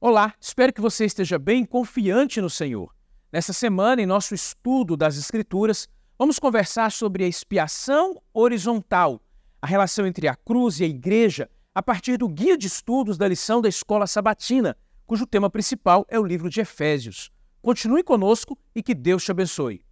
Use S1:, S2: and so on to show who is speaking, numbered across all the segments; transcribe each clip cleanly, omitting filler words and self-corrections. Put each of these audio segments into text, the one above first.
S1: Olá, espero que você esteja bem e confiante no Senhor. Nessa semana, em nosso estudo das Escrituras, vamos conversar sobre a expiação horizontal, a relação entre a cruz e a igreja, a partir do guia de estudos da lição da Escola Sabatina, cujo tema principal é o livro de Efésios. Continue conosco e que Deus te abençoe.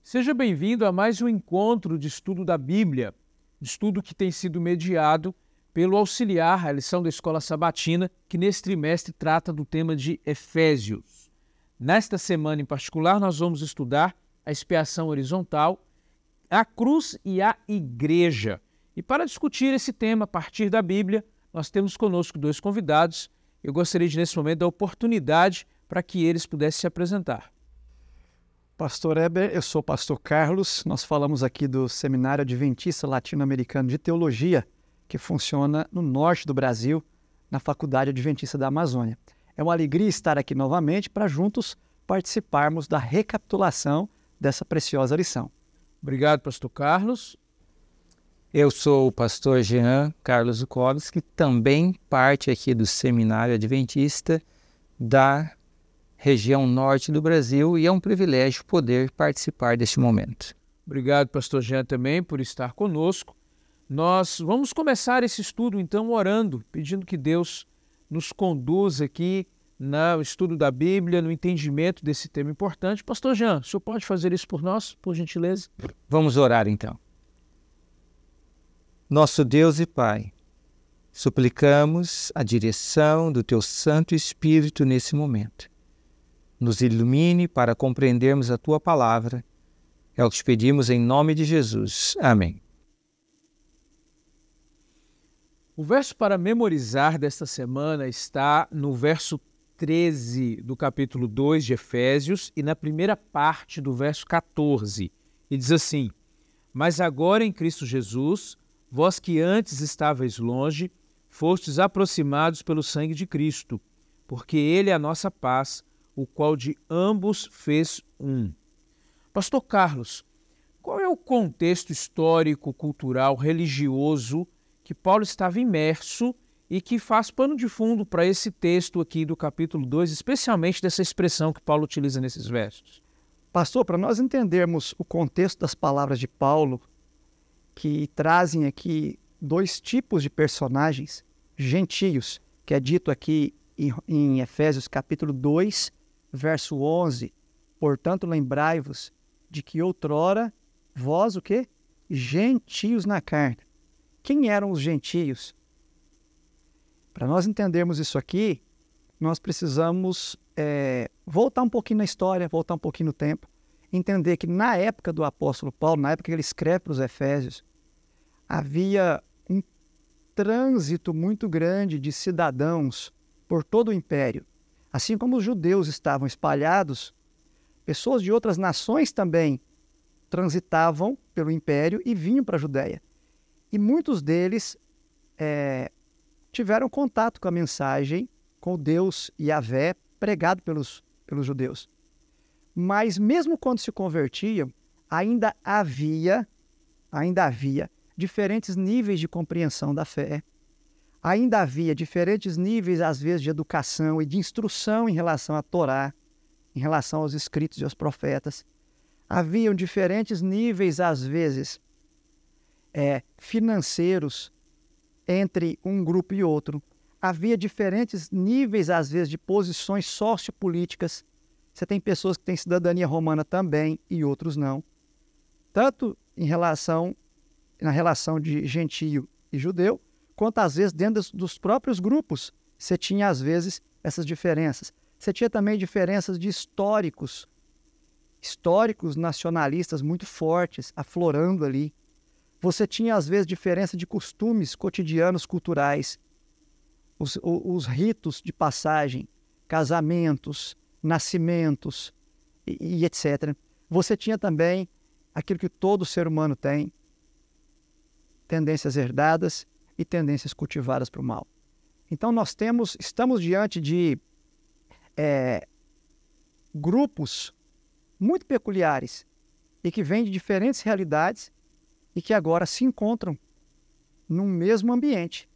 S1: Seja bem-vindo a mais um encontro de estudo da Bíblia, estudo que tem sido mediado pelo auxiliar, a lição da Escola Sabatina, que nesse trimestre trata do tema de Efésios. Nesta semana em particular, nós vamos estudar a expiação horizontal, a cruz e a igreja. E para discutir esse tema a partir da Bíblia, nós temos conosco dois convidados. Eu gostaria de, nesse momento, dar a oportunidade para que eles pudessem se apresentar.
S2: Pastor Heber, eu sou o pastor Carlos, nós falamos aqui do Seminário Adventista Latino-Americano de Teologia, que funciona no norte do Brasil, na Faculdade Adventista da Amazônia. É uma alegria estar aqui novamente para juntos participarmos da recapitulação dessa preciosa lição.
S1: Obrigado, pastor Carlos.
S3: Eu sou o pastor Jean Carlos Zukovski, também parte aqui do Seminário Adventista da região norte do Brasil, e é um privilégio poder participar deste momento.
S1: Obrigado, pastor Jean, também por estar conosco. Nós vamos começar esse estudo, então, orando, pedindo que Deus nos conduza aqui no estudo da Bíblia, no entendimento desse tema importante. Pastor Jean, o senhor pode fazer isso por nós, por gentileza?
S3: Vamos orar, então. Nosso Deus e Pai, suplicamos a direção do Teu Santo Espírito nesse momento. Nos ilumine para compreendermos a Tua palavra. É o que te pedimos em nome de Jesus. Amém.
S1: O verso para memorizar desta semana está no verso 13 do capítulo 2 de Efésios e na primeira parte do verso 14. E diz assim: Mas agora em Cristo Jesus, vós que antes estáveis longe, fostes aproximados pelo sangue de Cristo, porque Ele é a nossa paz, o qual de ambos fez um. Pastor Carlos, qual é o contexto histórico, cultural, religioso que Paulo estava imerso e que faz pano de fundo para esse texto aqui do capítulo 2, especialmente dessa expressão que Paulo utiliza nesses versos?
S2: Pastor, para nós entendermos o contexto das palavras de Paulo, que trazem aqui dois tipos de personagens, gentios, que é dito aqui em Efésios capítulo 2, verso 11, portanto lembrai-vos de que outrora vós o quê? Gentios na carne. Quem eram os gentios? Para nós entendermos isso aqui, nós precisamos voltar um pouquinho na história, voltar um pouquinho no tempo, entender que na época do apóstolo Paulo, na época que ele escreve para os Efésios, havia um trânsito muito grande de cidadãos por todo o império. Assim como os judeus estavam espalhados, pessoas de outras nações também transitavam pelo império e vinham para a Judéia. E muitos deles tiveram contato com a mensagem, com o Deus Yahvé pregado pelos judeus. Mas mesmo quando se convertiam, ainda havia diferentes níveis de compreensão da fé. Ainda havia diferentes níveis, às vezes, de educação e de instrução em relação à Torá, em relação aos escritos e aos profetas. Haviam diferentes níveis, às vezes, financeiros entre um grupo e outro. Havia diferentes níveis, às vezes, de posições sociopolíticas. Você tem pessoas que têm cidadania romana também e outros não. Tanto na relação de gentio e judeu, quanto às vezes dentro dos próprios grupos você tinha às vezes essas diferenças. Você tinha também diferenças de históricos nacionalistas muito fortes, aflorando ali. Você tinha às vezes diferença de costumes cotidianos culturais. os ritos de passagem, casamentos, nascimentos e etc. Você tinha também aquilo que todo ser humano tem, tendências herdadas e tendências cultivadas para o mal. Então estamos diante de grupos muito peculiares e que vêm de diferentes realidades e que agora se encontram num mesmo ambiente,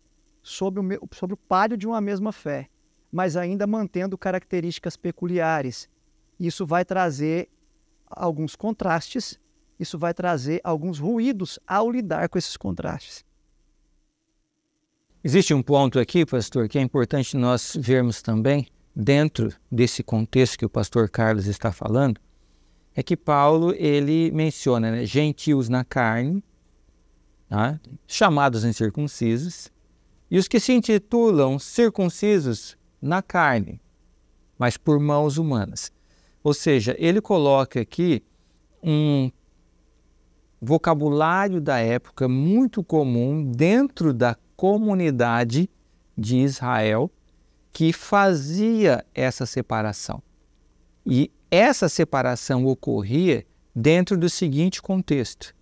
S2: sob o palio de uma mesma fé, mas ainda mantendo características peculiares. Isso vai trazer alguns contrastes, isso vai trazer alguns ruídos ao lidar com esses contrastes.
S3: Existe um ponto aqui, pastor, que é importante nós vermos também, dentro desse contexto que o pastor Carlos está falando, é que Paulo, ele menciona, né, gentios na carne, tá? Chamados incircuncisos, e os que se intitulam circuncisos na carne, mas por mãos humanas. Ou seja, ele coloca aqui um vocabulário da época muito comum dentro da comunidade de Israel que fazia essa separação. E essa separação ocorria dentro do seguinte contexto.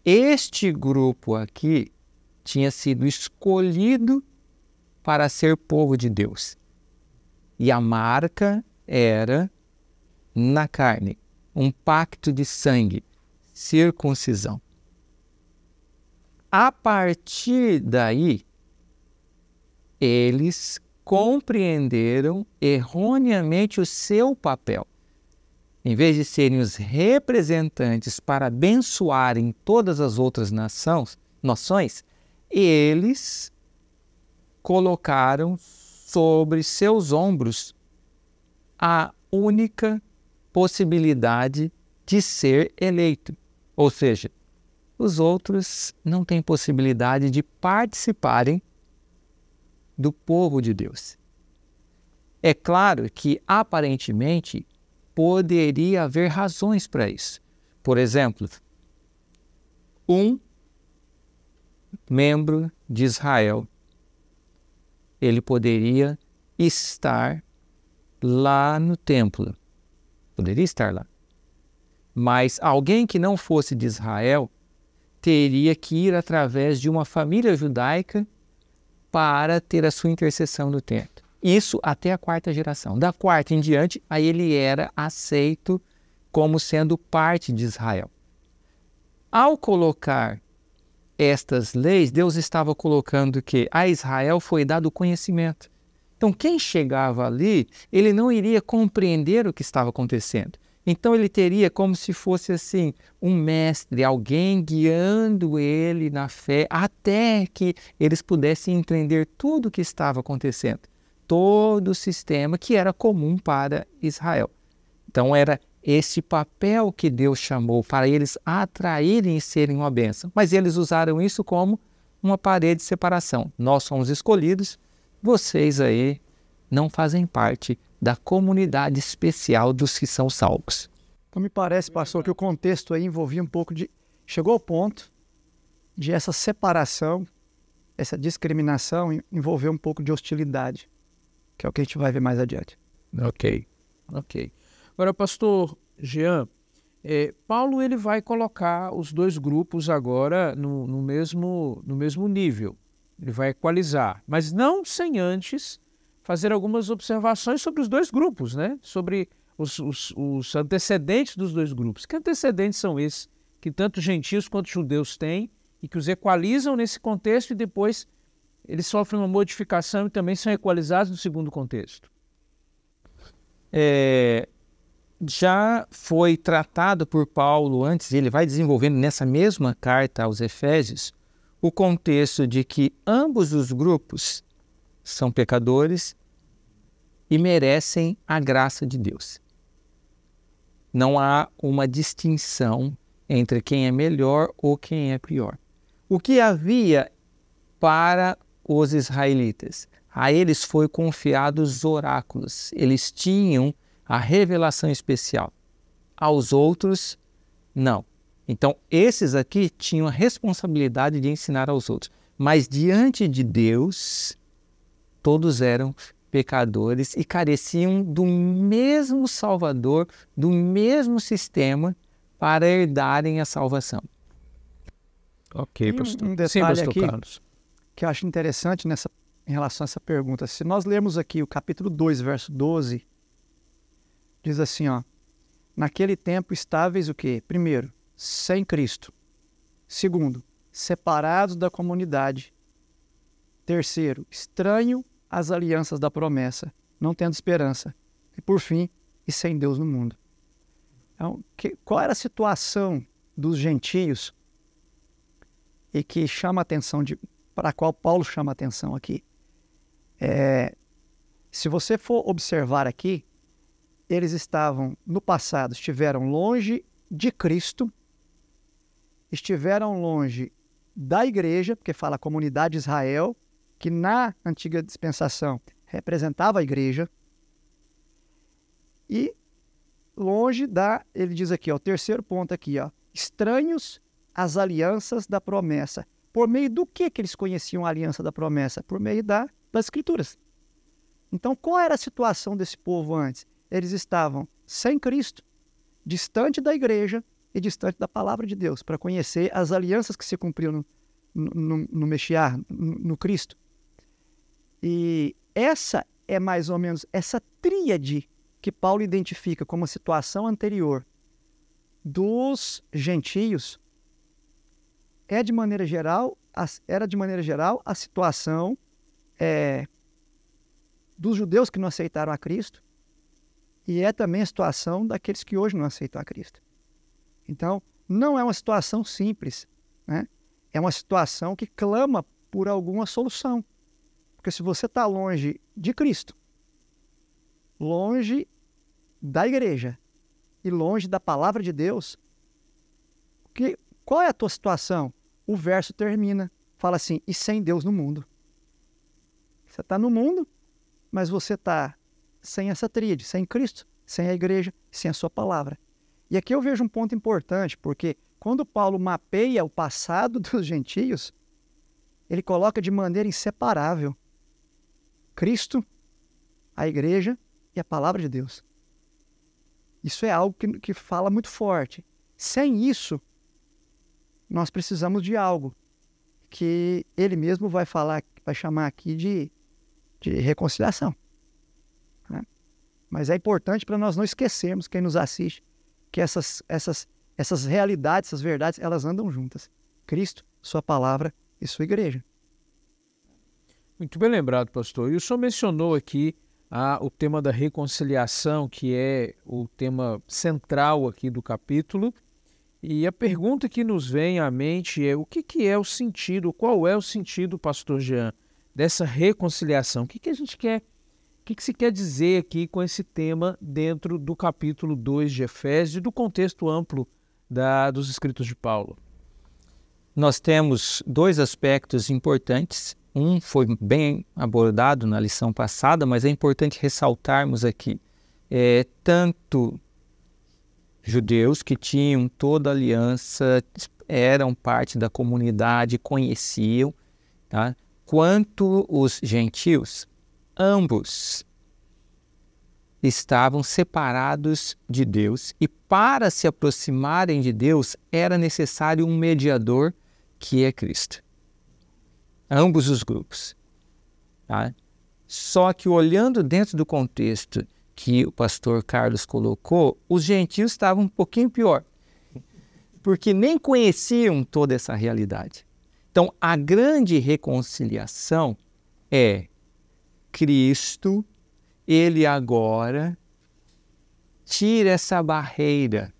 S3: Este grupo aqui tinha sido escolhido para ser povo de Deus. E a marca era na carne, um pacto de sangue, circuncisão. A partir daí, eles compreenderam erroneamente o seu papel. Em vez de serem os representantes para abençoarem todas as outras nações, eles colocaram sobre seus ombros a única possibilidade de ser eleito. Ou seja, os outros não têm possibilidade de participarem do povo de Deus. É claro que, aparentemente, poderia haver razões para isso. Por exemplo, um membro de Israel, ele poderia estar lá no templo. Poderia estar lá. Mas alguém que não fosse de Israel teria que ir através de uma família judaica para ter a sua intercessão no templo. Isso até a quarta geração. Da quarta em diante, aí ele era aceito como sendo parte de Israel. Ao colocar estas leis, Deus estava colocando que a Israel foi dado conhecimento. Então, quem chegava ali, ele não iria compreender o que estava acontecendo. Então, ele teria como se fosse assim, um mestre, alguém guiando ele na fé, até que eles pudessem entender tudo o que estava acontecendo. Todo o sistema que era comum para Israel. Então, era esse papel que Deus chamou para eles atraírem e serem uma bênção. Mas eles usaram isso como uma parede de separação. Nós somos escolhidos, vocês aí não fazem parte da comunidade especial dos que são salvos.
S2: Então me parece, pastor, que o contexto aí envolvia um pouco de... Chegou ao ponto de essa separação, essa discriminação envolver um pouco de hostilidade, que é o que a gente vai ver mais adiante.
S1: Ok. Agora, pastor Jean, Paulo ele vai colocar os dois grupos agora no mesmo nível. Ele vai equalizar, mas não sem antes fazer algumas observações sobre os dois grupos, né? Sobre os antecedentes dos dois grupos. Que antecedentes são esses que tanto gentios quanto judeus têm e que os equalizam nesse contexto e depois eles sofrem uma modificação e também são equalizados no segundo contexto?
S3: Já foi tratado por Paulo antes, e ele vai desenvolvendo nessa mesma carta aos Efésios, o contexto de que ambos os grupos são pecadores e merecem a graça de Deus. Não há uma distinção entre quem é melhor ou quem é pior. O que havia para os israelitas? A eles foi confiado os oráculos. Eles tinham a revelação especial. Aos outros, não. Então, esses aqui tinham a responsabilidade de ensinar aos outros. Mas diante de Deus, todos eram pecadores e careciam do mesmo Salvador, do mesmo sistema para herdarem a salvação.
S1: Ok, pastor.
S2: Um detalhe
S1: Sim, pastor
S2: aqui
S1: Carlos.
S2: que eu acho interessante em relação a essa pergunta. Se nós lermos aqui o capítulo 2, verso 12, diz assim, ó: naquele tempo estáveis o quê? Primeiro, sem Cristo. Segundo, separados da comunidade. Terceiro, estranho às alianças da promessa, não tendo esperança. E por fim, e sem Deus no mundo. Então, qual era a situação dos gentios e que chama a atenção, para a qual Paulo chama a atenção aqui? Se você for observar aqui, eles estavam, no passado, estiveram longe de Cristo, estiveram longe da igreja, porque fala a comunidade de Israel, que na antiga dispensação representava a igreja, e longe ele diz aqui, ó, o terceiro ponto aqui, ó, estranhos às alianças da promessa. Por meio do que eles conheciam a aliança da promessa? Por meio das Escrituras. Então, qual era a situação desse povo antes? Eles estavam sem Cristo, distante da igreja e distante da palavra de Deus, para conhecer as alianças que se cumpriam no Mexiá, no Cristo. E essa é mais ou menos essa tríade que Paulo identifica como a situação anterior dos gentios, era de maneira geral a situação dos judeus que não aceitaram a Cristo, e é também a situação daqueles que hoje não aceitam a Cristo. Então, não é uma situação simples, né? É uma situação que clama por alguma solução. Porque se você está longe de Cristo, longe da igreja e longe da palavra de Deus, qual é a tua situação? O verso termina, fala assim, e sem Deus no mundo. Você está no mundo, mas você está sem essa tríade, sem Cristo, sem a igreja, sem a sua palavra. E aqui eu vejo um ponto importante, porque quando Paulo mapeia o passado dos gentios, ele coloca de maneira inseparável Cristo, a igreja e a palavra de Deus. Isso é algo que fala muito forte. Sem isso, nós precisamos de algo que ele mesmo vai chamar aqui de reconciliação. Né? Mas é importante para nós não esquecermos, quem nos assiste, que essas realidades, essas verdades, elas andam juntas. Cristo, sua palavra e sua igreja.
S1: Muito bem lembrado, pastor. E o senhor mencionou aqui o tema da reconciliação, que é o tema central aqui do capítulo. E a pergunta que nos vem à mente é: o que é o sentido, qual é o sentido, pastor Jean, dessa reconciliação? O que a gente quer, o que se quer dizer aqui com esse tema dentro do capítulo 2 de Efésios e do contexto amplo dos escritos de Paulo?
S3: Nós temos dois aspectos importantes. Um foi bem abordado na lição passada, mas é importante ressaltarmos aqui. Tanto judeus que tinham toda a aliança, eram parte da comunidade, conheciam, tá? Quanto os gentios, ambos estavam separados de Deus, e para se aproximarem de Deus era necessário um mediador, que é Cristo. Ambos os grupos. Tá? Só que olhando dentro do contexto que o pastor Carlos colocou, os gentios estavam um pouquinho pior, porque nem conheciam toda essa realidade. Então, a grande reconciliação é Cristo, ele agora tira essa barreira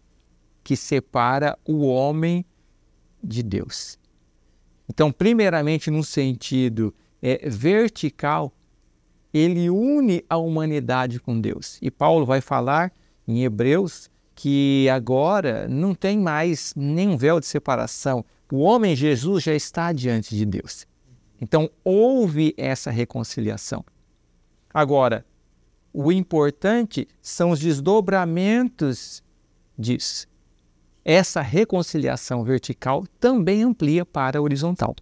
S3: que separa o homem de Deus. Então, primeiramente, num sentido vertical, ele une a humanidade com Deus. E Paulo vai falar em Hebreus que agora não tem mais nenhum véu de separação. O homem Jesus já está diante de Deus. Então, houve essa reconciliação. Agora, o importante são os desdobramentos disso. Essa reconciliação vertical também amplia para a horizontal.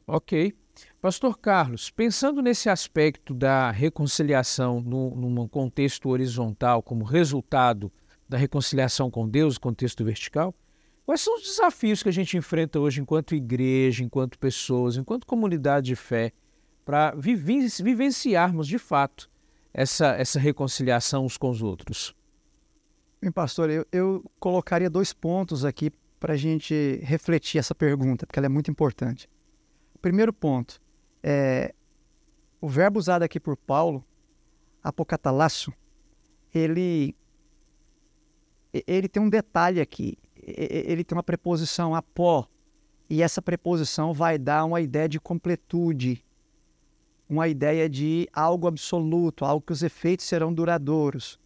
S1: Ok. Pastor Carlos, pensando nesse aspecto da reconciliação num contexto horizontal, como resultado da reconciliação com Deus, contexto vertical, quais são os desafios que a gente enfrenta hoje enquanto igreja, enquanto pessoas, enquanto comunidade de fé, para vivenciarmos de fato essa reconciliação uns com os outros?
S2: Bem, pastor, eu colocaria 2 pontos aqui para a gente refletir essa pergunta, porque ela é muito importante. O primeiro ponto é o verbo usado aqui por Paulo, apokatalasso, ele tem um detalhe aqui. Ele tem uma preposição apó, e essa preposição vai dar uma ideia de completude, uma ideia de algo absoluto, algo que os efeitos serão duradouros.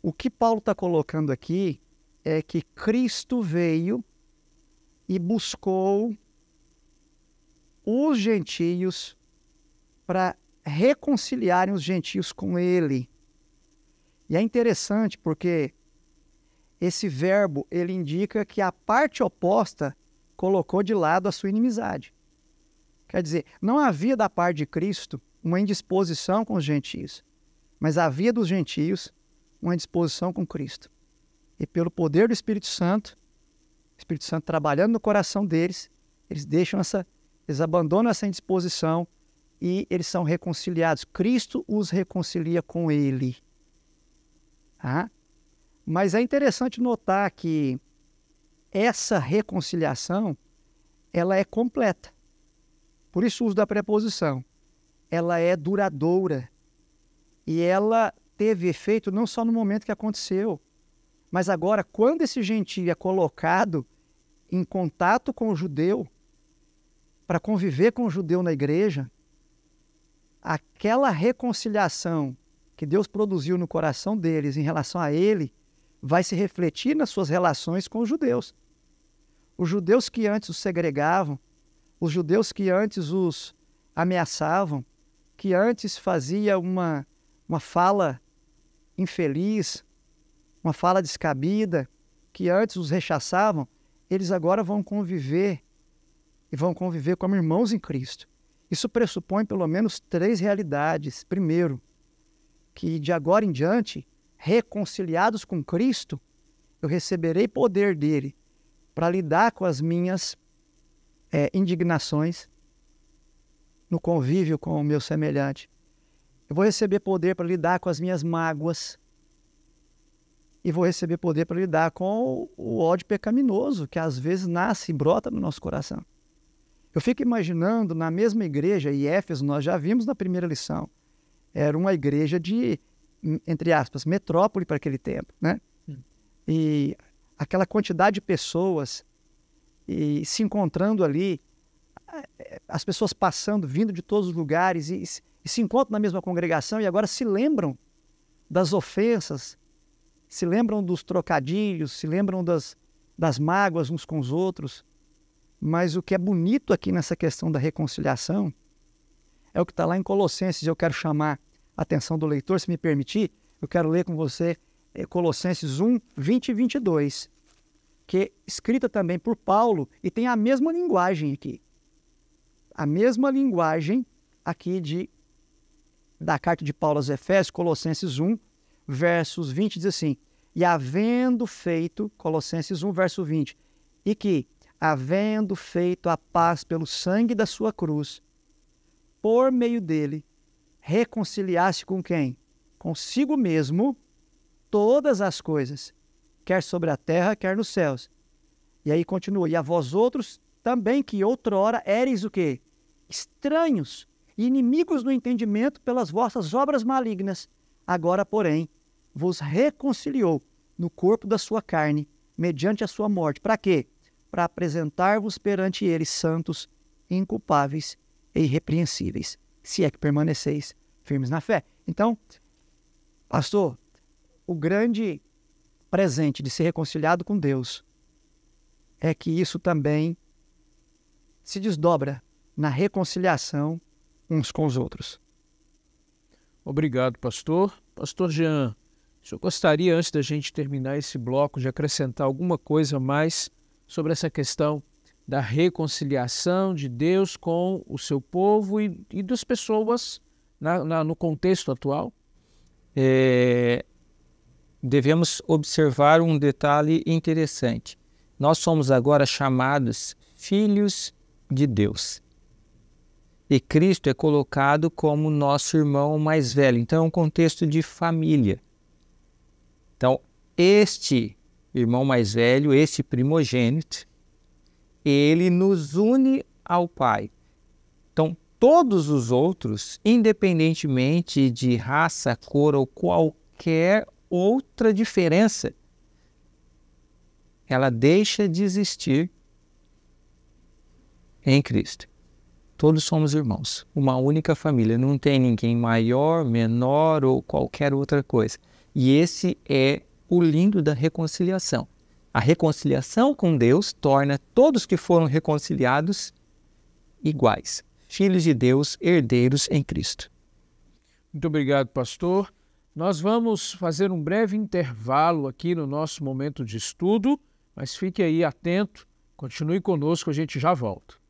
S2: O que Paulo está colocando aqui é que Cristo veio e buscou os gentios para reconciliarem os gentios com ele. E é interessante porque esse verbo, ele indica que a parte oposta colocou de lado a sua inimizade. Quer dizer, não havia da parte de Cristo uma indisposição com os gentios, mas havia dos gentios uma disposição com Cristo. E pelo poder do Espírito Santo trabalhando no coração deles, eles abandonam essa indisposição e eles são reconciliados. Cristo os reconcilia com ele. Mas é interessante notar que essa reconciliação, ela é completa. Por isso o uso da preposição. Ela é duradoura. E ela teve efeito não só no momento que aconteceu, mas agora, quando esse gentio é colocado em contato com o judeu, para conviver com o judeu na igreja, aquela reconciliação que Deus produziu no coração deles em relação a ele, vai se refletir nas suas relações com os judeus. Os judeus que antes os segregavam, os judeus que antes os ameaçavam, que antes fazia uma fala infeliz, uma fala descabida, que antes os rechaçavam, eles agora vão conviver e vão conviver como irmãos em Cristo. Isso pressupõe pelo menos 3 realidades. Primeiro, que de agora em diante, reconciliados com Cristo, eu receberei poder dele para lidar com as minhas indignações no convívio com o meu semelhante. Eu vou receber poder para lidar com as minhas mágoas e vou receber poder para lidar com o ódio pecaminoso que às vezes nasce e brota no nosso coração. Eu fico imaginando na mesma igreja, em Éfeso, nós já vimos na primeira lição, era uma igreja de, entre aspas, metrópole para aquele tempo, né? E aquela quantidade de pessoas e se encontrando ali, as pessoas passando, vindo de todos os lugares e se encontram na mesma congregação e agora se lembram das ofensas, se lembram dos trocadilhos, se lembram das mágoas uns com os outros. Mas o que é bonito aqui nessa questão da reconciliação é o que está lá em Colossenses. Eu quero chamar a atenção do leitor, se me permitir, eu quero ler com você Colossenses 1, 20 e 22, que é escrita também por Paulo e tem a mesma linguagem aqui. A mesma linguagem aqui da carta de Paulo aos Efésios, Colossenses 1, versos 20, diz assim: e havendo feito, Colossenses 1, verso 20, e que, havendo feito a paz pelo sangue da sua cruz, por meio dele, reconciliasse com quem? Consigo mesmo todas as coisas, quer sobre a terra, quer nos céus. E aí continua, e a vós outros também que outrora éreis o quê? Estranhos e inimigos do entendimento pelas vossas obras malignas, agora, porém, vos reconciliou no corpo da sua carne, mediante a sua morte. Para quê? Para apresentar-vos perante ele santos, inculpáveis e irrepreensíveis, se é que permaneceis firmes na fé. Então, pastor, o grande presente de ser reconciliado com Deus é que isso também se desdobra na reconciliação uns com os outros.
S1: Obrigado, pastor. Pastor Jean, o senhor gostaria, antes da gente terminar esse bloco, de acrescentar alguma coisa mais sobre essa questão da reconciliação de Deus com o seu povo e das pessoas no contexto atual?
S3: Devemos observar um detalhe interessante. Nós somos agora chamados filhos de Deus. E Cristo é colocado como nosso irmão mais velho. Então é um contexto de família. Então, este irmão mais velho, este primogênito, ele nos une ao Pai. Então, todos os outros, independentemente de raça, cor ou qualquer outra diferença, ela deixa de existir em Cristo. Todos somos irmãos, uma única família, não tem ninguém maior, menor ou qualquer outra coisa. E esse é o lindo da reconciliação. A reconciliação com Deus torna todos que foram reconciliados iguais, filhos de Deus, herdeiros em Cristo.
S1: Muito obrigado, pastor. Nós vamos fazer um breve intervalo aqui no nosso momento de estudo, mas fique aí atento, continue conosco, a gente já volta.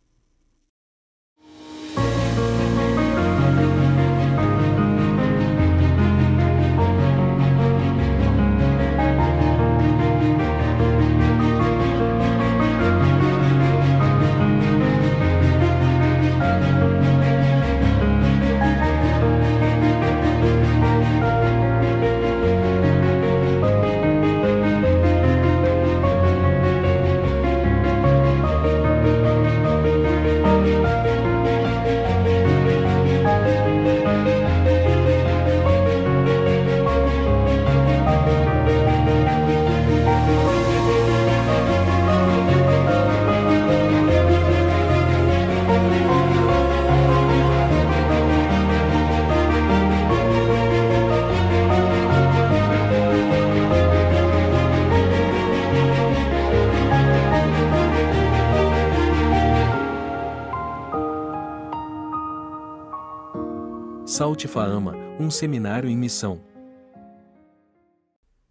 S4: Salte Faama, um seminário em missão.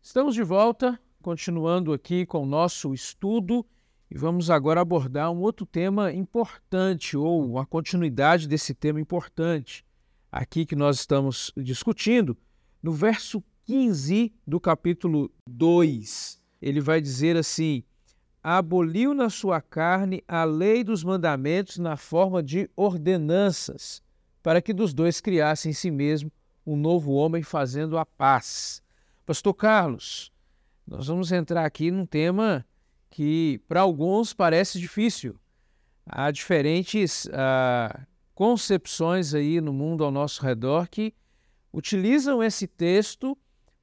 S1: Estamos de volta, continuando aqui com o nosso estudo e vamos agora abordar um outro tema importante, ou a continuidade desse tema importante, aqui que nós estamos discutindo. No verso 15 do capítulo 2, ele vai dizer assim: aboliu na sua carne a lei dos mandamentos na forma de ordenanças, para que dos dois criasse em si mesmo um novo homem, fazendo a paz. Pastor Carlos, nós vamos entrar aqui num tema que para alguns parece difícil. Há diferentes concepções aí no mundo ao nosso redor que utilizam esse texto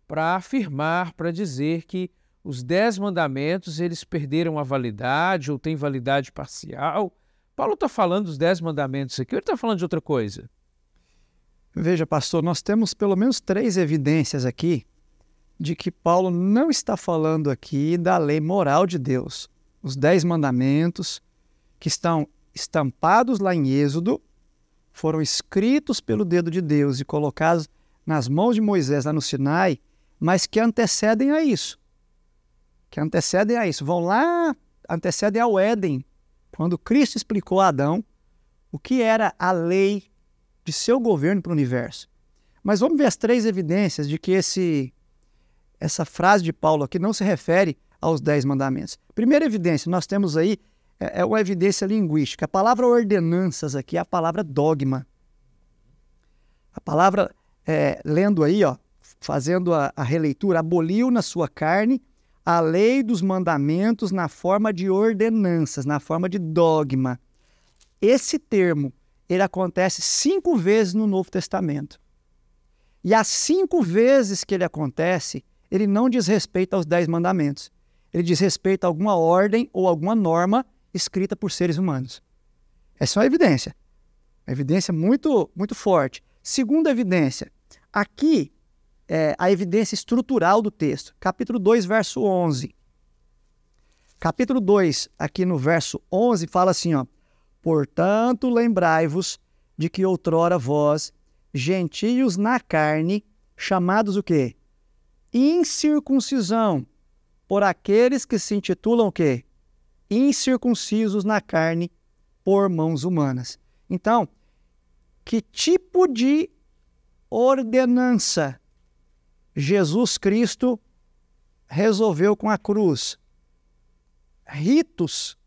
S1: para afirmar, para dizer que os 10 mandamentos eles perderam a validade ou têm validade parcial. Paulo está falando dos 10 mandamentos aqui, ou ele está falando de outra coisa?
S2: Veja, pastor, nós temos pelo menos 3 evidências aqui de que Paulo não está falando aqui da lei moral de Deus. Os 10 mandamentos que estão estampados lá em Êxodo foram escritos pelo dedo de Deus e colocados nas mãos de Moisés lá no Sinai, mas que antecedem a isso. Vão lá, antecedem ao Éden, quando Cristo explicou a Adão o que era a lei de seu governo para o universo. Mas vamos ver as 3 evidências de que essa frase de Paulo aqui não se refere aos 10 mandamentos. Primeira evidência, nós temos aí uma evidência linguística. A palavra ordenanças aqui é a palavra dogma. A palavra, lendo aí, fazendo a releitura, aboliu na sua carne a lei dos mandamentos na forma de ordenanças, na forma de dogma. Esse termo, ele acontece 5 vezes no Novo Testamento. E as 5 vezes que ele acontece, ele não diz respeito aos 10 mandamentos. Ele diz respeito a alguma ordem ou alguma norma escrita por seres humanos. Essa é uma evidência muito, muito forte. Segunda evidência, aqui a evidência estrutural do texto. Capítulo 2, verso 11. Capítulo 2, aqui no verso 11, fala assim, portanto, lembrai-vos de que outrora vós, gentios na carne, chamados o quê? Incircuncisão, por aqueles que se intitulam o quê? incircuncisos na carne por mãos humanas. Então, que tipo de ordenança Jesus Cristo resolveu com a cruz? Ritos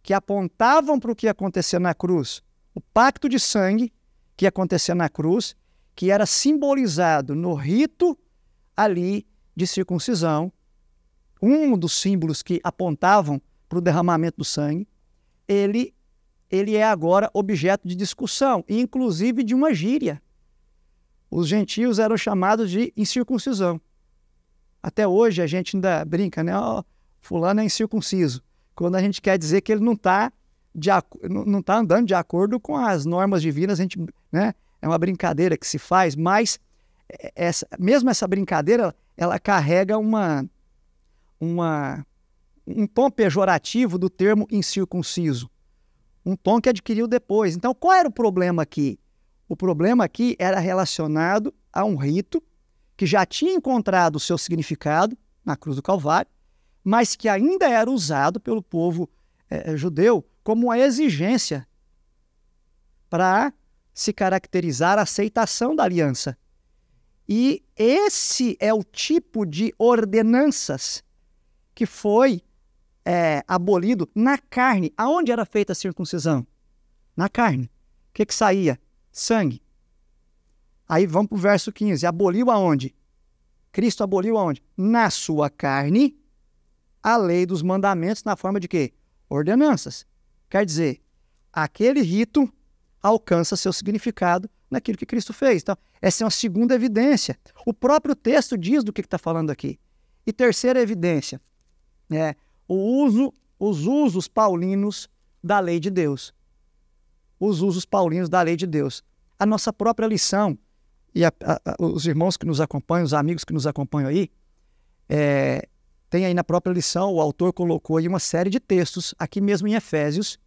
S2: que apontavam para o que ia acontecer na cruz. O pacto de sangue que ia acontecer na cruz, que era simbolizado no rito ali de circuncisão, um dos símbolos que apontavam para o derramamento do sangue, ele é agora objeto de discussão, inclusive de uma gíria. Os gentios eram chamados de incircuncisão. Até hoje a gente ainda brinca, né? Oh, fulano é incircunciso. Quando a gente quer dizer que ele não está andando de acordo com as normas divinas, a gente, né? É uma brincadeira que se faz, mas mesmo essa brincadeira, ela carrega um tom pejorativo do termo incircunciso. Um tom que adquiriu depois. Então, qual era o problema aqui? O problema aqui era relacionado a um rito que já tinha encontrado o seu significado na cruz do Calvário, mas que ainda era usado pelo povo judeu como uma exigência para se caracterizar a aceitação da aliança. E esse é o tipo de ordenanças que foi abolido na carne. Aonde era feita a circuncisão? Na carne. O que saía? Sangue. Aí vamos para o verso 15. Aboliu aonde? Cristo aboliu aonde? Na sua carne, a lei dos mandamentos na forma de quê? Ordenanças. Quer dizer, aquele rito alcança seu significado naquilo que Cristo fez. Então, essa é uma segunda evidência. O próprio texto diz do que está falando aqui. E terceira evidência, os usos paulinos da lei de Deus. Os usos paulinos da lei de Deus. A nossa própria lição, e os irmãos que nos acompanham, os amigos que nos acompanham aí, tem aí na própria lição, o autor colocou aí uma série de textos, aqui mesmo em Efésios,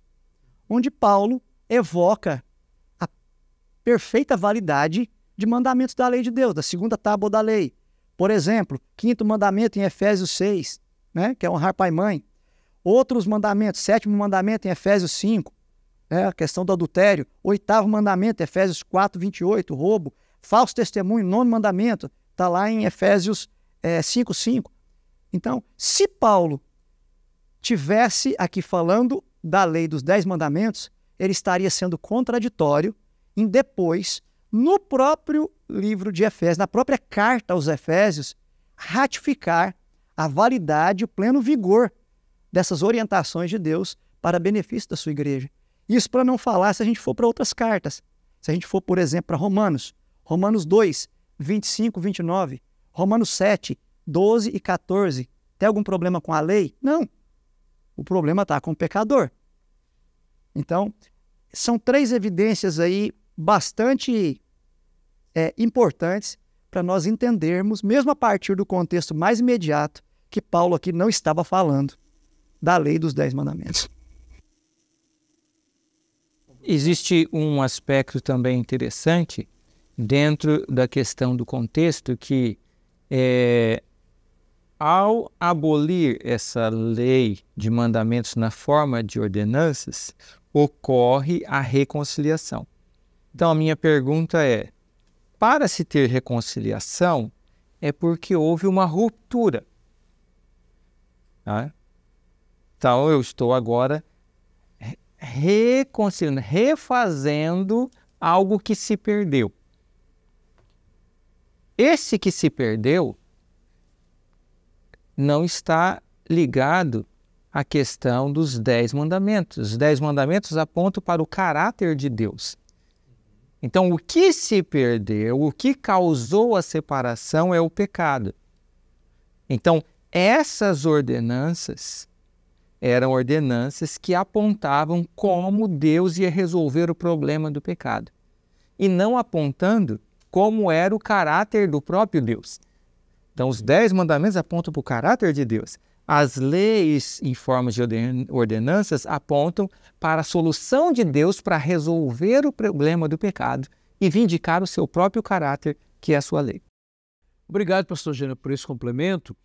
S2: onde Paulo evoca a perfeita validade de mandamentos da lei de Deus, da segunda tábua da lei. Por exemplo, quinto mandamento em Efésios 6, né, que é honrar pai e mãe. Outros mandamentos, sétimo mandamento em Efésios 5, a questão do adultério. Oitavo mandamento, Efésios 4, 28, roubo. Falso testemunho, nono mandamento, está lá em Efésios 5, 5. Então, se Paulo tivesse aqui falando da lei dos 10 mandamentos, ele estaria sendo contraditório em depois, no próprio livro de Efésios, na própria carta aos Efésios, ratificar a validade e o pleno vigor dessas orientações de Deus para benefício da sua igreja. Isso para não falar se a gente for para outras cartas. Se a gente for, por exemplo, para Romanos 2, 25, 29, Romanos 7, 12 e 14. Tem algum problema com a lei? Não. O problema está com o pecador. Então, são 3 evidências aí bastante importantes para nós entendermos, mesmo a partir do contexto mais imediato, que Paulo aqui não estava falando da lei dos 10 mandamentos.
S3: Existe um aspecto também interessante dentro da questão do contexto que ao abolir essa lei de mandamentos na forma de ordenanças, ocorre a reconciliação. Então a minha pergunta é, para se ter reconciliação, é porque houve uma ruptura. Tá? Então eu estou agora reconciliando, refazendo algo que se perdeu. Esse que se perdeu não está ligado à questão dos 10 mandamentos. Os 10 mandamentos apontam para o caráter de Deus. Então, o que se perdeu, o que causou a separação é o pecado. Então, essas ordenanças eram ordenanças que apontavam como Deus ia resolver o problema do pecado. E não apontando como era o caráter do próprio Deus. Então, os 10 mandamentos apontam para o caráter de Deus. As leis em forma de ordenanças apontam para a solução de Deus para resolver o problema do pecado e vindicar o seu próprio caráter, que é a sua lei.
S1: Obrigado, pastor Gênero, por esse complemento.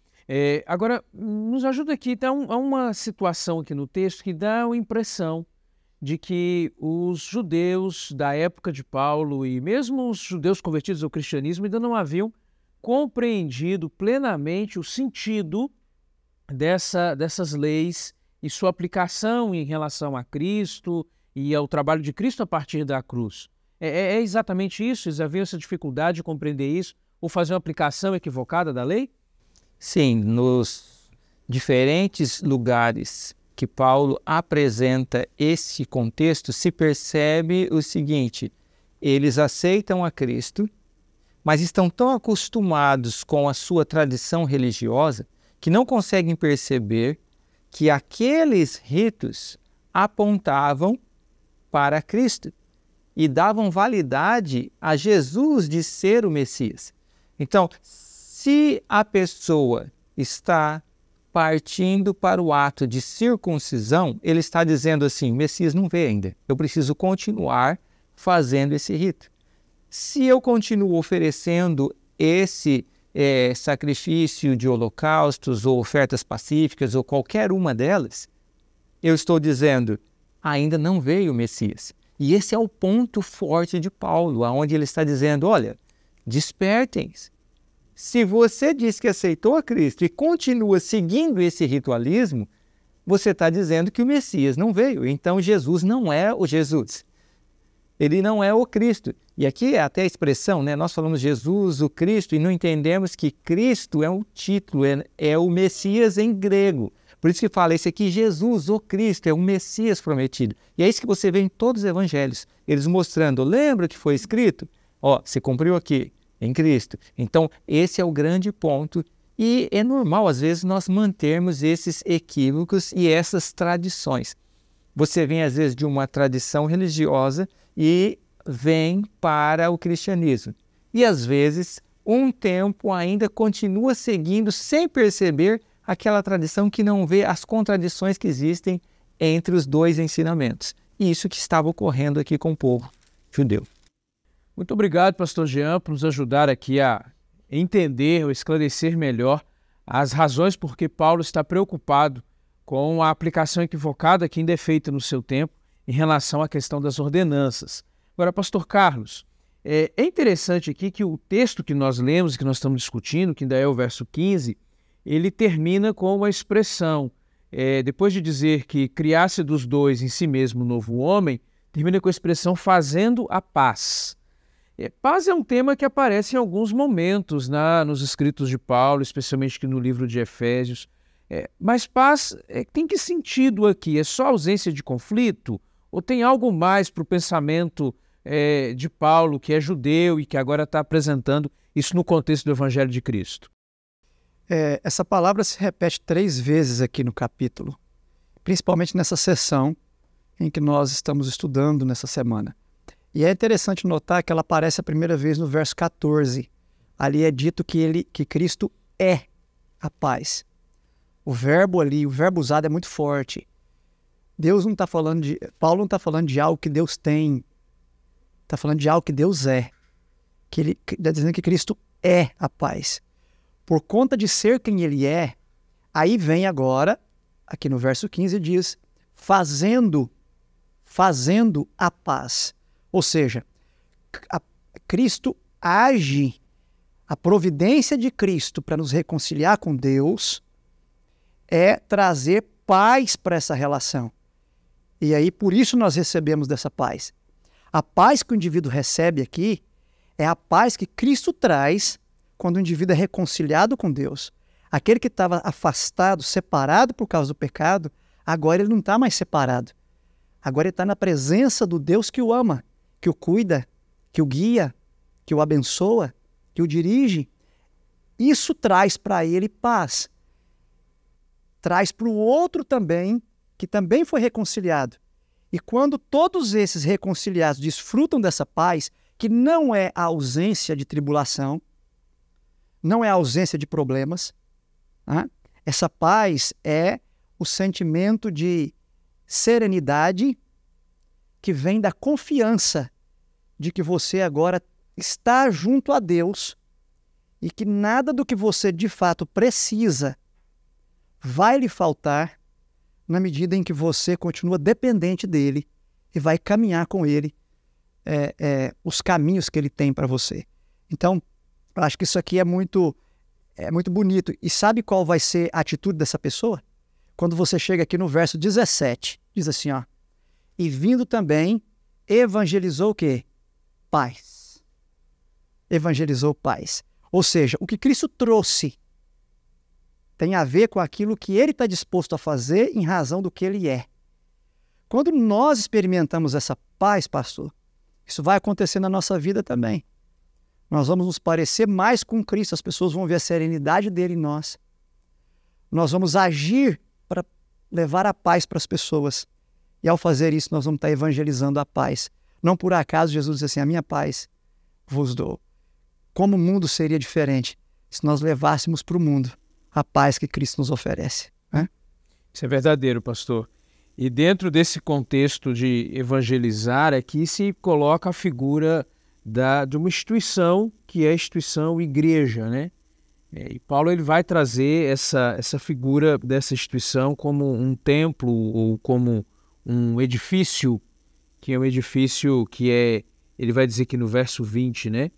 S1: Agora, nos ajuda aqui, há uma situação aqui no texto que dá a impressão de que os judeus da época de Paulo e mesmo os judeus convertidos ao cristianismo ainda não haviam compreendido plenamente o sentido dessas leis e sua aplicação em relação a Cristo e ao trabalho de Cristo a partir da cruz. É exatamente isso? Eles haviam essa dificuldade de compreender isso ou fazer uma aplicação equivocada da lei?
S3: Sim, nos diferentes lugares que Paulo apresenta esse contexto, se percebe o seguinte: eles aceitam a Cristo, mas estão tão acostumados com a sua tradição religiosa que não conseguem perceber que aqueles ritos apontavam para Cristo e davam validade a Jesus de ser o Messias. Então, se a pessoa está partindo para o ato de circuncisão, ele está dizendo assim: o Messias não veio ainda, eu preciso continuar fazendo esse rito. Se eu continuo oferecendo esse sacrifício de holocaustos ou ofertas pacíficas ou qualquer uma delas, eu estou dizendo, ainda não veio o Messias. E esse é o ponto forte de Paulo, onde ele está dizendo, olha, despertem. Se você diz que aceitou a Cristo e continua seguindo esse ritualismo, você está dizendo que o Messias não veio. Então Jesus não é o Jesus. Ele não é o Cristo. E aqui é até a expressão, né? Nós falamos Jesus, o Cristo, e não entendemos que Cristo é um título, é o Messias em grego. Por isso que fala, esse aqui, Jesus, o Cristo, é o Messias prometido. E é isso que você vê em todos os evangelhos. Eles mostrando, lembra que foi escrito? Ó, se cumpriu aqui, em Cristo. Então, esse é o grande ponto. E é normal, às vezes, nós mantermos esses equívocos e essas tradições. Você vem, às vezes, de uma tradição religiosa e vem para o cristianismo. E, às vezes, um tempo ainda continua seguindo, sem perceber, aquela tradição que não vê as contradições que existem entre os dois ensinamentos. E isso que estava ocorrendo aqui com o povo judeu.
S1: Muito obrigado, pastor Jean, por nos ajudar aqui a entender ou esclarecer melhor as razões por que Paulo está preocupado com a aplicação equivocada que ainda é feita no seu tempo em relação à questão das ordenanças. Agora, pastor Carlos, é interessante aqui que o texto que nós lemos, que nós estamos discutindo, que ainda é o verso 15, ele termina com uma expressão, depois de dizer que criasse dos dois em si mesmo um novo homem, termina com a expressão fazendo a paz. Paz é um tema que aparece em alguns momentos nos escritos de Paulo, especialmente aqui no livro de Efésios. Mas paz tem que sentido aqui? É só ausência de conflito? Ou tem algo mais para o pensamento de Paulo, que é judeu e que agora está apresentando isso no contexto do Evangelho de Cristo?
S2: Essa palavra se repete 3 vezes aqui no capítulo, principalmente nessa sessão em que nós estamos estudando nessa semana. E é interessante notar que ela aparece a primeira vez no verso 14. Ali é dito que Cristo é a paz. O verbo ali, o verbo usado é muito forte. Paulo não está falando de algo que Deus tem. Está falando de algo que Deus é. Que ele está dizendo que Cristo é a paz. Por conta de ser quem ele é, aí vem agora, aqui no verso 15 diz, fazendo a paz. Ou seja, Cristo age, a providência de Cristo para nos reconciliar com Deus é trazer paz para essa relação. E aí, por isso nós recebemos dessa paz. A paz que o indivíduo recebe aqui é a paz que Cristo traz quando o indivíduo é reconciliado com Deus. Aquele que estava afastado, separado por causa do pecado, agora ele não está mais separado. Agora ele está na presença do Deus que o ama, que o cuida, que o guia, que o abençoa, que o dirige. Isso traz para ele paz. Traz para o outro também, que também foi reconciliado. E quando todos esses reconciliados desfrutam dessa paz, que não é a ausência de tribulação, não é a ausência de problemas, essa paz é o sentimento de serenidade que vem da confiança de que você agora está junto a Deus e que nada do que você de fato precisa vai lhe faltar na medida em que você continua dependente dele e vai caminhar com ele os caminhos que ele tem para você. Então, eu acho que isso aqui é muito bonito. E sabe qual vai ser a atitude dessa pessoa? Quando você chega aqui no verso 17, diz assim, ó, e vindo também, evangelizou o quê? Paz. Evangelizou paz. Ou seja, o que Cristo trouxe tem a ver com aquilo que ele está disposto a fazer em razão do que ele é. Quando nós experimentamos essa paz, pastor, isso vai acontecer na nossa vida também. Nós vamos nos parecer mais com Cristo, as pessoas vão ver a serenidade dele em nós. Nós vamos agir para levar a paz para as pessoas. E ao fazer isso, nós vamos estar evangelizando a paz. Não por acaso Jesus diz assim, a minha paz vos dou. Como o mundo seria diferente se nós levássemos para o mundo a paz que Cristo nos oferece, né?
S1: Isso é verdadeiro, pastor. E dentro desse contexto de evangelizar, aqui se coloca a figura de uma instituição, que é a instituição igreja, né? E Paulo ele vai trazer essa figura dessa instituição como um templo ou como um edifício, que é um edifício ele vai dizer aqui no verso 20, né?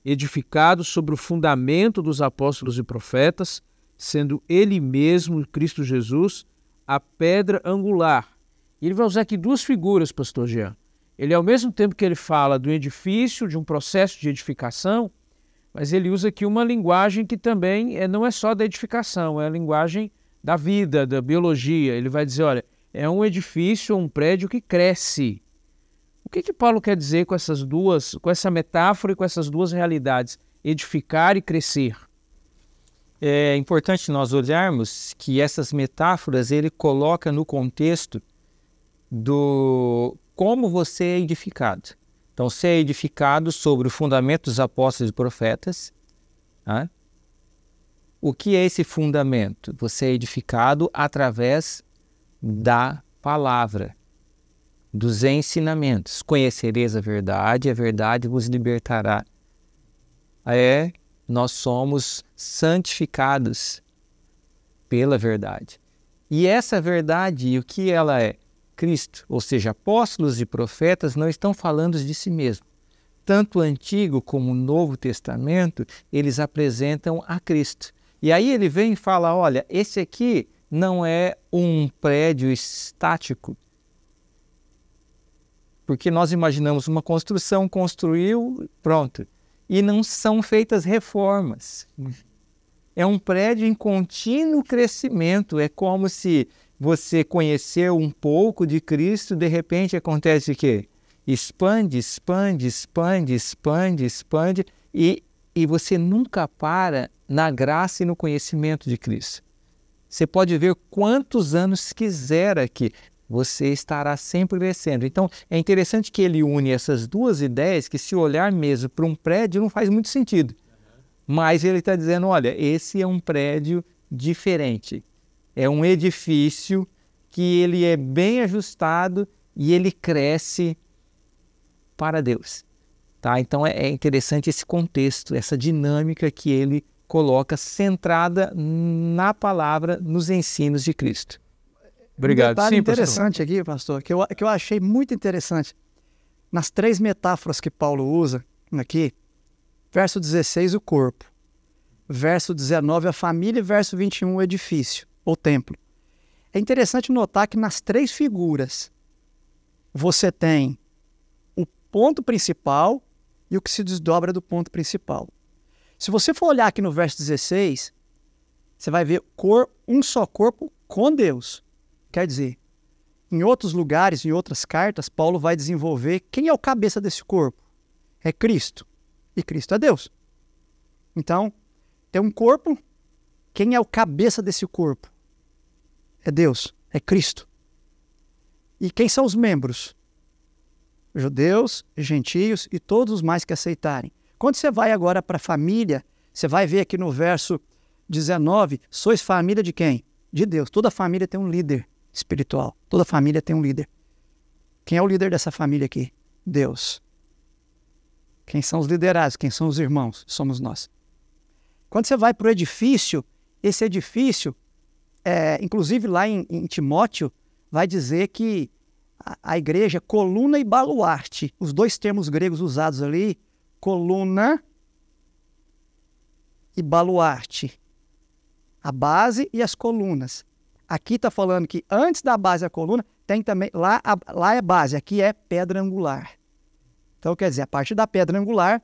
S1: Edificado sobre o fundamento dos apóstolos e profetas, sendo ele mesmo, Cristo Jesus, a pedra angular. E ele vai usar aqui duas figuras, pastor Jean. Ele, ao mesmo tempo que ele fala do edifício, de um processo de edificação, mas ele usa aqui uma linguagem que também não é só da edificação, é a linguagem da vida, da biologia. Ele vai dizer, olha, é um edifício, um prédio que cresce. O que Paulo quer dizer com essa metáfora e com essas duas realidades? Edificar e crescer.
S3: É importante nós olharmos que essas metáforas ele coloca no contexto do como você é edificado. Então, você é edificado sobre o fundamento dos apóstolos e profetas. Tá? O que é esse fundamento? Você é edificado através da palavra, dos ensinamentos. Conhecereis a verdade vos libertará. Nós somos santificados pela verdade. E essa verdade, o que ela é? Cristo, ou seja, apóstolos e profetas não estão falando de si mesmos. Tanto o Antigo como o Novo Testamento, eles apresentam a Cristo. E aí ele vem e fala, olha, esse aqui não é um prédio estático. Porque nós imaginamos uma construção, construiu, pronto. E não são feitas reformas. É um prédio em contínuo crescimento. É como se você conheceu um pouco de Cristo, de repente acontece o quê? Expande, expande, expande, expande, expande, e você nunca para na graça e no conhecimento de Cristo. Você pode ver quantos anos quiser aqui, você estará sempre crescendo. Então, é interessante que ele une essas duas ideias, que se olhar mesmo para um prédio não faz muito sentido. Mas ele está dizendo, olha, esse é um prédio diferente. É um edifício que ele é bem ajustado e ele cresce para Deus. Tá? Então é interessante esse contexto, essa dinâmica que ele coloca centrada na palavra, nos ensinos de Cristo.
S1: Obrigado.
S2: Um detalhe
S1: Sim,
S2: interessante aqui, pastor, que eu achei muito interessante. Nas três metáforas que Paulo usa aqui, verso 16, o corpo. Verso 19, a família. E verso 21, o edifício, ou templo. É interessante notar que nas três figuras, você tem o ponto principal e o que se desdobra do ponto principal. Se você for olhar aqui no verso 16, você vai ver um só corpo com Deus. Quer dizer, em outros lugares, em outras cartas, Paulo vai desenvolver quem é o cabeça desse corpo. É Cristo. E Cristo é Deus. Então, tem um corpo, quem é o cabeça desse corpo? É Deus, é Cristo. E quem são os membros? Judeus, gentios e todos os mais que aceitarem. Quando você vai agora para a família, você vai ver aqui no verso 19, sois família de quem? De Deus. Toda família tem um líder espiritual. Toda família tem um líder. Quem é o líder dessa família aqui? Deus. Quem são os liderados? Quem são os irmãos? Somos nós. Quando você vai para o edifício, esse edifício inclusive lá em Timóteo, vai dizer que a igreja é coluna e baluarte. Os dois termos gregos usados ali, coluna e baluarte. A base e as colunas. Aqui está falando que antes da base e a coluna, tem também, lá é base, aqui é pedra angular. Então, quer dizer, a partir da pedra angular,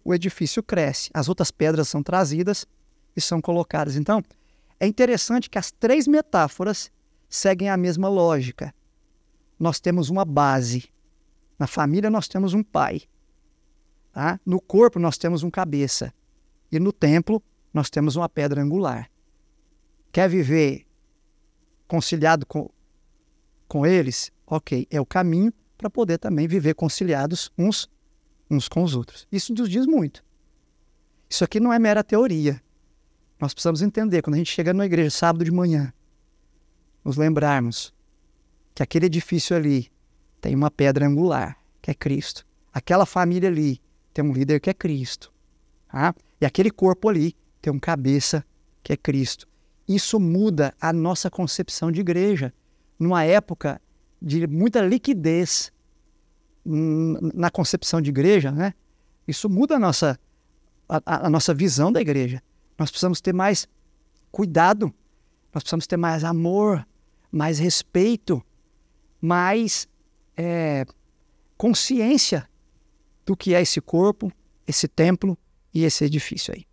S2: o edifício cresce. As outras pedras são trazidas e são colocadas. Então, é interessante que as 3 metáforas seguem a mesma lógica. Nós temos uma base. Na família nós temos um pai. Tá? No corpo nós temos um cabeça. E no templo nós temos uma pedra angular. Quer viver conciliado com eles? Ok, é o caminho para poder também viver conciliados uns com os outros. Isso nos diz muito. Isso aqui não é mera teoria. Nós precisamos entender, quando a gente chega na igreja sábado de manhã, nos lembrarmos que aquele edifício ali tem uma pedra angular, que é Cristo. Aquela família ali tem um líder que é Cristo. Tá? E aquele corpo ali tem um cabeça que é Cristo. Isso muda a nossa concepção de igreja. Numa época de muita liquidez na concepção de igreja, né? Isso muda a nossa visão da igreja. Nós precisamos ter mais cuidado, nós precisamos ter mais amor, mais respeito, mais consciência do que é esse corpo, esse templo e esse edifício aí.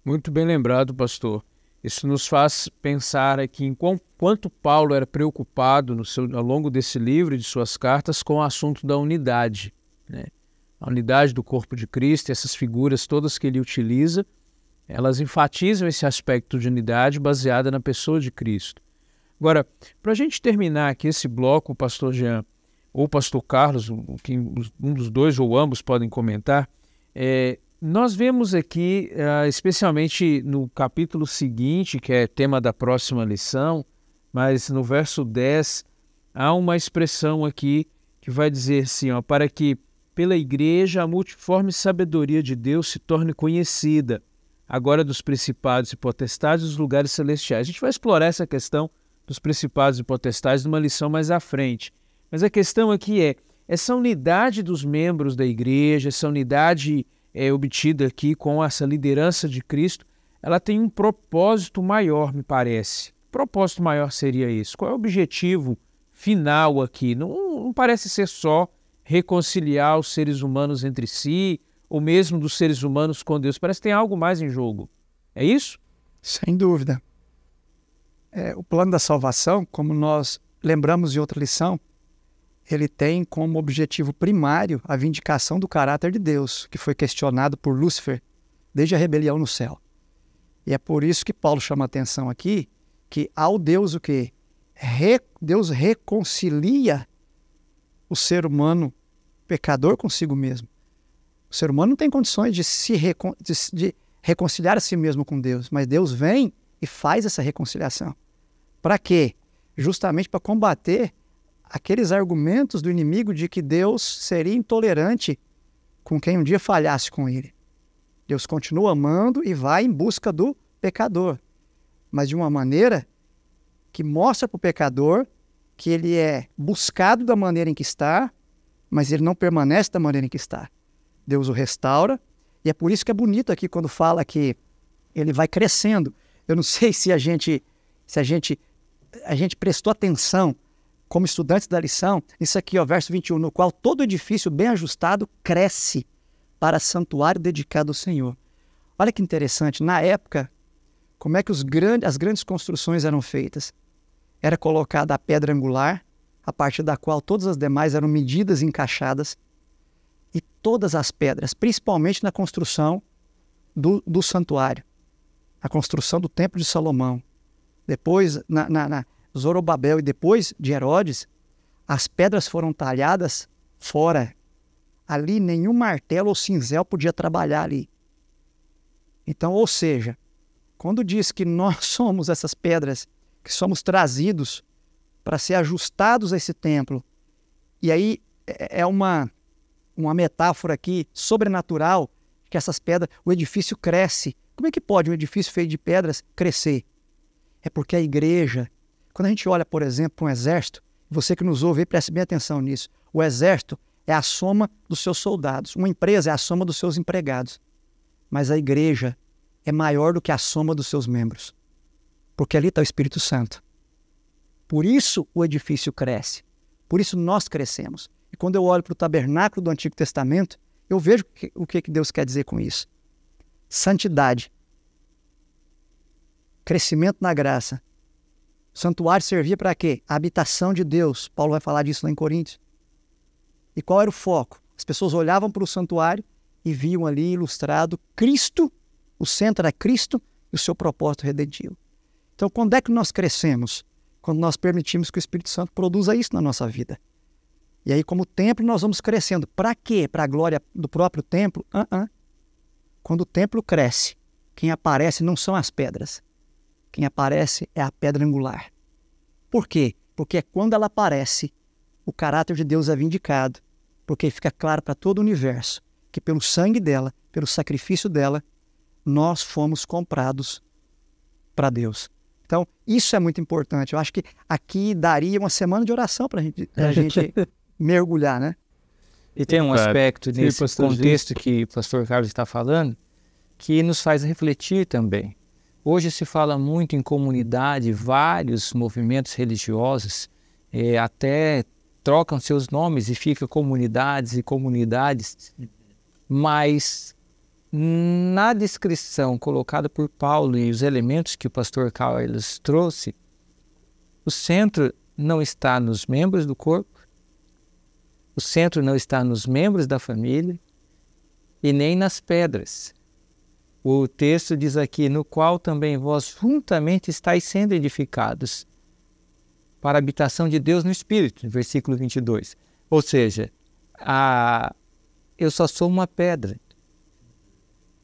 S1: Muito bem lembrado, pastor. Isso nos faz pensar aqui em quanto Paulo era preocupado ao longo desse livro e de suas cartas com o assunto da unidade, né? A unidade do corpo de Cristo, essas figuras todas que ele utiliza, elas enfatizam esse aspecto de unidade baseada na pessoa de Cristo. Agora, para a gente terminar aqui esse bloco, o pastor Jean ou o pastor Carlos, um dos dois ou ambos podem comentar, nós vemos aqui, especialmente no capítulo seguinte, que é tema da próxima lição, mas no verso 10, há uma expressão aqui que vai dizer assim, para que pela igreja a multiforme sabedoria de Deus se torne conhecida, agora dos principados e potestades dos lugares celestiais. A gente vai explorar essa questão dos principados e potestades numa lição mais à frente. Mas a questão aqui é, essa unidade dos membros da igreja, essa unidade obtida aqui com essa liderança de Cristo, ela tem um propósito maior, me parece. Que propósito maior seria isso? Qual é o objetivo final aqui? Não parece ser só reconciliar os seres humanos entre si, ou mesmo dos seres humanos com Deus. Parece que tem algo mais em jogo. É isso?
S2: Sem dúvida. O plano da salvação, como nós lembramos em outra lição, ele tem como objetivo primário a vindicação do caráter de Deus, que foi questionado por Lúcifer desde a rebelião no céu. E é por isso que Paulo chama a atenção aqui, que ao Deus o quê? Deus reconcilia o ser humano pecador consigo mesmo. O ser humano não tem condições de reconciliar a si mesmo com Deus, mas Deus vem e faz essa reconciliação. Para quê? Justamente para combater aqueles argumentos do inimigo de que Deus seria intolerante com quem um dia falhasse com ele. Deus continua amando e vai em busca do pecador, mas de uma maneira que mostra para o pecador que ele é buscado da maneira em que está, mas ele não permanece da maneira em que está. Deus o restaura, e é por isso que é bonito aqui quando fala que ele vai crescendo. Eu não sei se a gente prestou atenção como estudantes da lição, isso aqui, verso 21, no qual todo edifício bem ajustado cresce para santuário dedicado ao Senhor. Olha que interessante, na época, como é que as grandes construções eram feitas? Era colocada a pedra angular, a partir da qual todas as demais eram medidas e encaixadas, e todas as pedras, principalmente na construção do santuário, a construção do Templo de Salomão, depois na Zorobabel e depois de Herodes, as pedras foram talhadas fora. Ali nenhum martelo ou cinzel podia trabalhar ali. Então, ou seja, quando diz que nós somos essas pedras, que somos trazidos para ser ajustados a esse templo, e aí é uma metáfora aqui sobrenatural, que essas pedras, o edifício cresce. Como é que pode um edifício feito de pedras crescer? É porque a igreja, quando a gente olha, por exemplo, para um exército, você que nos ouve, preste bem atenção nisso. O exército é a soma dos seus soldados. Uma empresa é a soma dos seus empregados. Mas a igreja é maior do que a soma dos seus membros. Porque ali está o Espírito Santo. Por isso o edifício cresce. Por isso nós crescemos. E quando eu olho para o tabernáculo do Antigo Testamento, eu vejo o que Deus quer dizer com isso. Santidade. Crescimento na graça. O santuário servia para quê? A habitação de Deus. Paulo vai falar disso lá em Coríntios. E qual era o foco? As pessoas olhavam para o santuário e viam ali ilustrado Cristo, o centro era Cristo e o seu propósito redentivo. Então, quando é que nós crescemos? Quando nós permitimos que o Espírito Santo produza isso na nossa vida. E aí, como templo, nós vamos crescendo. Para quê? Para a glória do próprio templo? Quando o templo cresce, quem aparece não são as pedras. Quem aparece é a pedra angular. Por quê? Porque quando ela aparece, o caráter de Deus é vindicado. Porque fica claro para todo o universo que pelo sangue dela, pelo sacrifício dela, nós fomos comprados para Deus. Então, isso é muito importante. Eu acho que aqui daria uma semana de oração para a gente mergulhar, né?
S3: E tem um aspecto nesse contexto que o pastor Carlos está falando que nos faz refletir também. Hoje se fala muito em comunidade, vários movimentos religiosos até trocam seus nomes e fica comunidades e comunidades, mas na descrição colocada por Paulo e os elementos que o pastor Carlos trouxe, o centro não está nos membros do corpo, o centro não está nos membros da família e nem nas pedras. O texto diz aqui, no qual também vós juntamente estáis sendo edificados para a habitação de Deus no Espírito, no versículo 22. Ou seja, eu só sou uma pedra.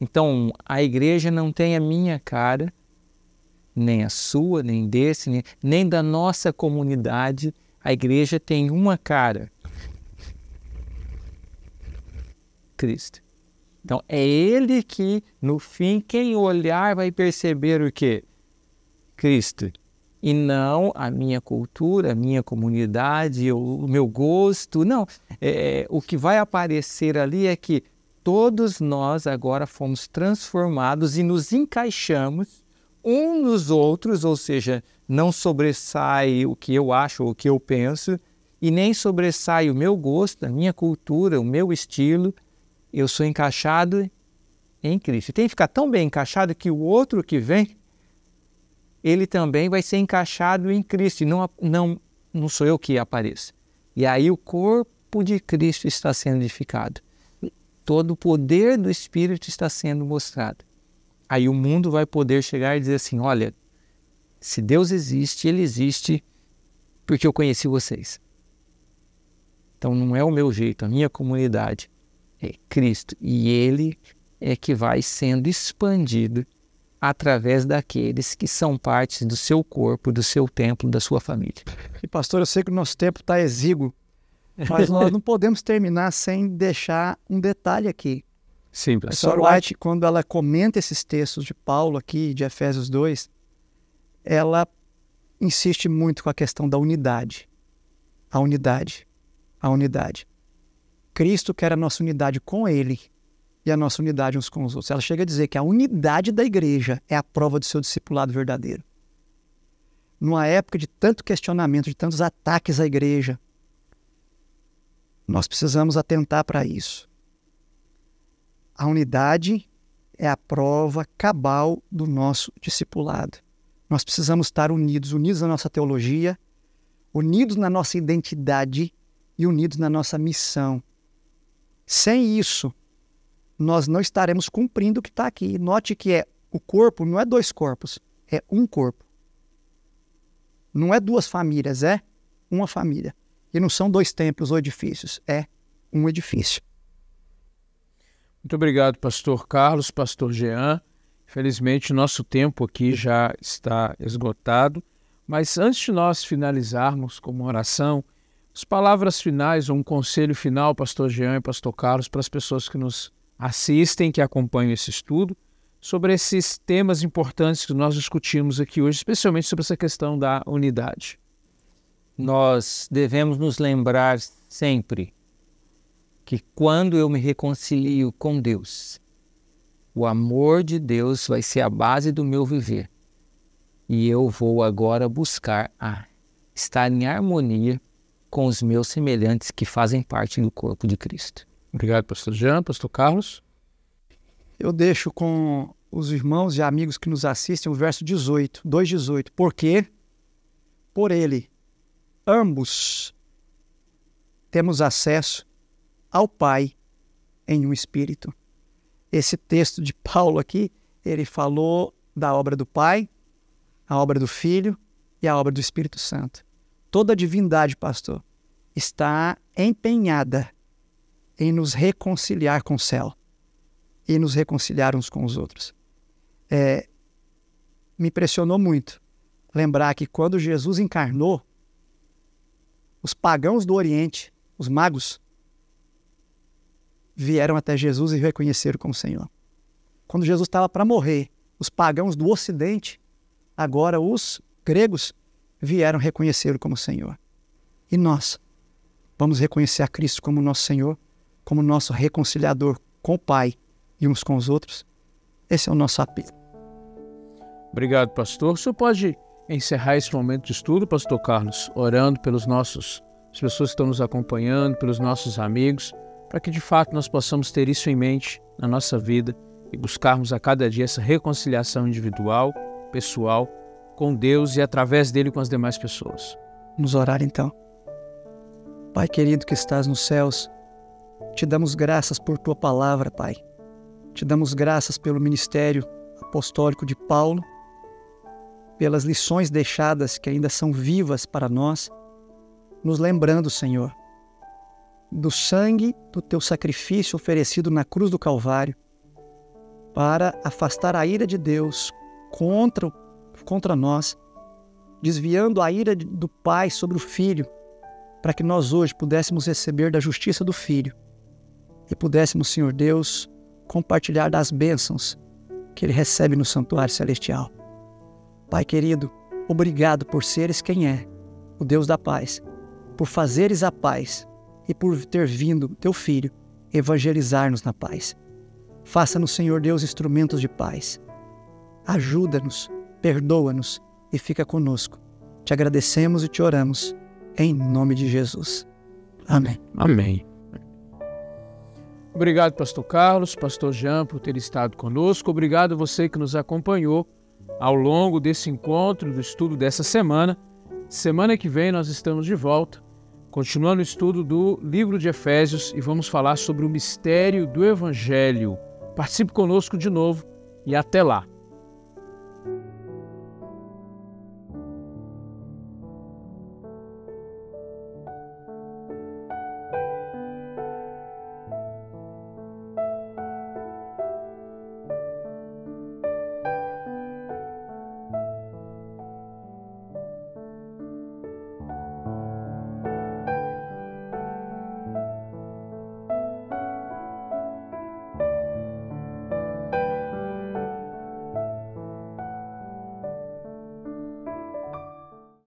S3: Então, a igreja não tem a minha cara, nem a sua, nem desse, nem da nossa comunidade. A igreja tem uma cara. Cristo. Então, é Ele que, no fim, quem olhar vai perceber o quê? Cristo. E não a minha cultura, a minha comunidade, o meu gosto. Não, o que vai aparecer ali é que todos nós agora fomos transformados e nos encaixamos uns nos outros, ou seja, não sobressai o que eu acho ou o que eu penso, e nem sobressai o meu gosto, a minha cultura, o meu estilo. Eu sou encaixado em Cristo. E tem que ficar tão bem encaixado que o outro que vem, ele também vai ser encaixado em Cristo. E não sou eu que apareço. E aí o corpo de Cristo está sendo edificado. Todo o poder do Espírito está sendo mostrado. Aí o mundo vai poder chegar e dizer assim, olha, se Deus existe, Ele existe porque eu conheci vocês. Então não é o meu jeito, a minha comunidade é Cristo. E Ele é que vai sendo expandido através daqueles que são partes do seu corpo, do seu templo, da sua família.
S2: E pastor, eu sei que o nosso tempo está exíguo, mas nós não podemos terminar sem deixar um detalhe aqui.
S1: Sim,
S2: A Sra. White, quando ela comenta esses textos de Paulo aqui, de Efésios 2, ela insiste muito com a questão da unidade. A unidade. A unidade. Cristo quer a nossa unidade com Ele e a nossa unidade uns com os outros. Ela chega a dizer que a unidade da igreja é a prova do seu discipulado verdadeiro. Numa época de tanto questionamento, de tantos ataques à igreja, nós precisamos atentar para isso. A unidade é a prova cabal do nosso discipulado. Nós precisamos estar unidos na nossa teologia, unidos na nossa identidade e unidos na nossa missão. Sem isso, nós não estaremos cumprindo o que está aqui. Note que o corpo não é dois corpos, é um corpo. Não é duas famílias, é uma família. E não são dois templos ou edifícios, é um edifício.
S1: Muito obrigado, pastor Carlos, pastor Jean. Infelizmente, o nosso tempo aqui já está esgotado. Mas antes de nós finalizarmos com uma oração, as palavras finais ou um conselho final, pastor Jean e pastor Carlos, para as pessoas que nos assistem, que acompanham esse estudo, sobre esses temas importantes que nós discutimos aqui hoje, especialmente sobre essa questão da unidade.
S3: Nós devemos nos lembrar sempre que quando eu me reconcilio com Deus, o amor de Deus vai ser a base do meu viver. E eu vou agora buscar estar em harmonia com os meus semelhantes que fazem parte do corpo de Cristo.
S1: Obrigado, pastor Jean. Pastor Carlos?
S2: Eu deixo com os irmãos e amigos que nos assistem o verso 18, 2:18. Porque por ele ambos temos acesso ao Pai em um Espírito. Esse texto de Paulo aqui, ele falou da obra do Pai, a obra do Filho e a obra do Espírito Santo. Toda a divindade, pastor, está empenhada em nos reconciliar com o céu e nos reconciliar uns com os outros. Me impressionou muito lembrar que quando Jesus encarnou, os pagãos do Oriente, os magos, vieram até Jesus e reconheceram como Senhor. Quando Jesus estava para morrer, os pagãos do Ocidente, agora os gregos, vieram reconhecê-lo como Senhor. E nós vamos reconhecer a Cristo como nosso Senhor, como nosso reconciliador com o Pai e uns com os outros. Esse é o nosso apelo.
S1: Obrigado, pastor. O senhor pode encerrar esse momento de estudo, pastor Carlos, orando pelas pessoas que estão nos acompanhando, pelos nossos amigos, para que de fato nós possamos ter isso em mente na nossa vida e buscarmos a cada dia essa reconciliação individual, pessoal, com Deus e através dele com as demais pessoas.
S2: Vamos orar então. Pai querido que estás nos céus, te damos graças por tua palavra, Pai. Te damos graças pelo ministério apostólico de Paulo, pelas lições deixadas que ainda são vivas para nós, nos lembrando, Senhor, do sangue do teu sacrifício oferecido na cruz do Calvário para afastar a ira de Deus contra nós, desviando a ira do Pai sobre o Filho, para que nós hoje pudéssemos receber da justiça do Filho e pudéssemos, Senhor Deus, compartilhar das bênçãos que Ele recebe no santuário celestial. Pai querido, obrigado por seres quem é, o Deus da paz, por fazeres a paz e por ter vindo teu Filho evangelizar-nos na paz. Faça-nos, Senhor Deus, instrumentos de paz. Ajuda-nos, perdoa-nos e fica conosco. Te agradecemos e te oramos, em nome de Jesus. Amém.
S1: Amém. Obrigado, pastor Carlos, pastor Jean, por ter estado conosco. Obrigado a você que nos acompanhou ao longo desse encontro, do estudo dessa semana. Semana que vem nós estamos de volta, continuando o estudo do livro de Efésios e vamos falar sobre o mistério do Evangelho. Participe conosco de novo e até lá.